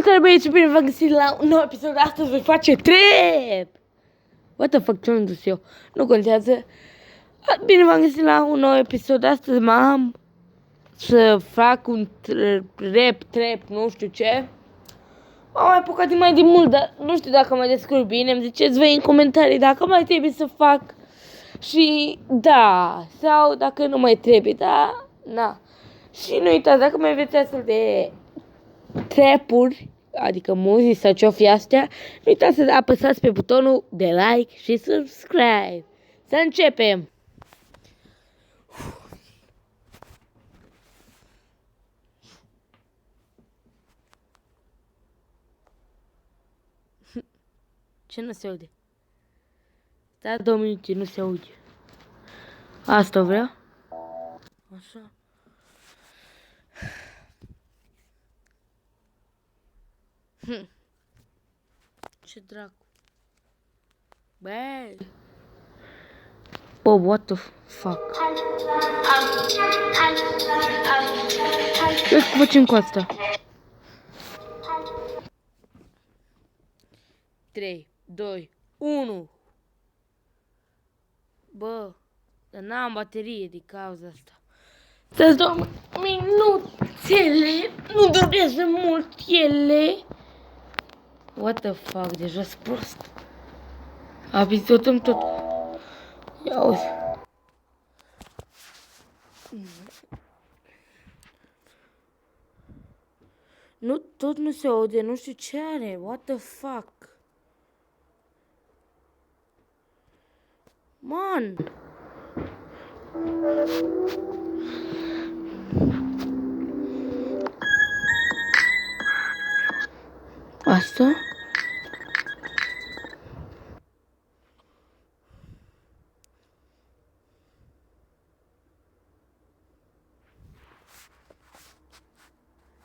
Salutare băieți, bine v-am găsit la un nou episod. Astăzi voi face trap. What the fuck, ce-am dus eu? Nu contează. Bine v-am găsit la un nou episod. Astăzi m-am să fac un trap, nu știu ce. M-am mai apucat de mai de mult, dar nu știu dacă mă descurc bine. Îmi ziceți voi în comentarii dacă mai trebuie să fac. Și da, sau dacă nu mai trebuie, da, na. Și nu uitați, dacă mai aveți astfel de trapuri, adică muzici sau ce-o fi astea, nu uitați să apăsați pe butonul de like și subscribe. Să începem! Ce nu se aude? Da, 2 minute, nu se aude. Asta vrea? Așa. Ce dracu. Băi. Bă, what the fuck. Ce facem cu asta? 3, 2, 1. Bă, dar n-am baterie de cauza asta. Să-ți 2 minuțele, nu durează mult ele. What the fuck, deja sunt prost. Abizotăm tot. Ia uzi. Nu, tot nu se aude, nu știu ce are. What the fuck. Man. Asta?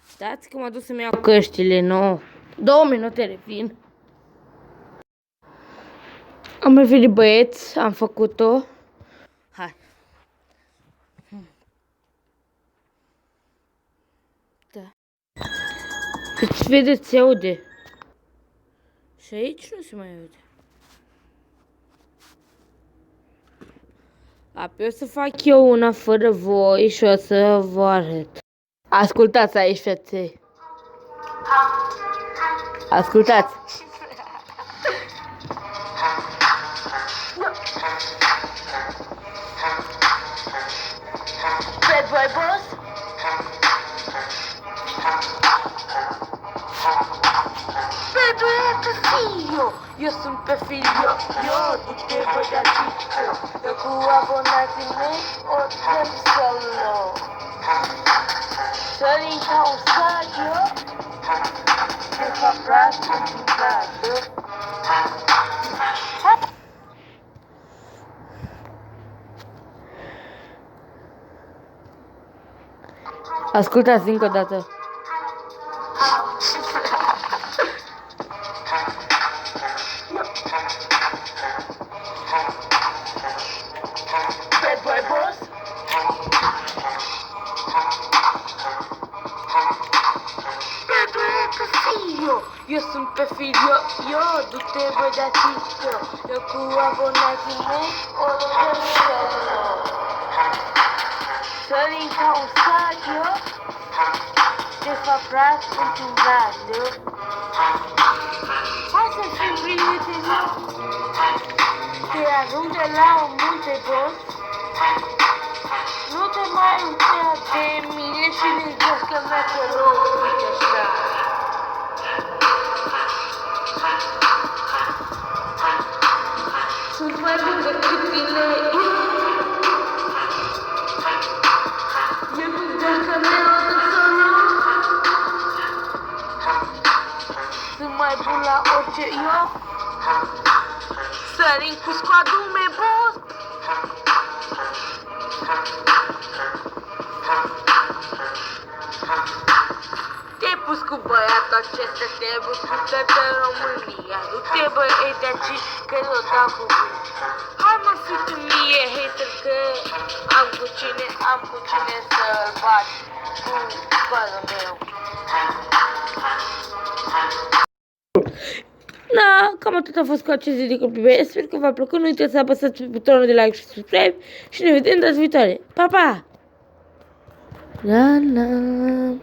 Stați că m-a dus să-mi iau căștile, nu. 2 minute, revin. Am revenit, băieți, am făcut-o. Hai. Da. Cât vedeți, se aude. Și aici nu se mai aude. Apoi o să fac eu una fără voi și o să vă arăt. Ascultați aici, feței. Ascultați. Bad boy boss. Bad boy Castillo. Eu sunt pe figlio. Eu du-te băi de aici. Eu cu abonații mei o tem solo. Sărim ca un stadiu. De fapt, brațul în stadiu. Ascultați încă o dată. Bad boy boss. Bad boy Castillo. Eu sunt pe figlio. Eu du-te băi de aici. Eu cu abonații mei o tem solo. Sărim ca un stadiu. De fapt, brațul într-un stadiu. Hai să fim prieteni. Te ajunge la un munte, boss. Nu te mai uita de mine și nu-i că mea te rog, uite așa. Sunt mai bun decât tine. Sunt mai bun la orice eu. Sărim cu scoadume, boss. Te-ai pus cu băiatul acesta, te-ai văzut toată România. Du-te băi de aici, că eu dau cu bine. Hai mă, fi mie, hater, că am cu cine să-l bat cu bălul meu. Da, cam atât a fost cu acest video copii. Sper că v-a plăcut. Nu uitați să apăsați pe butonul de like și subscribe. Și ne vedem data viitoare. Pa, pa! La, la.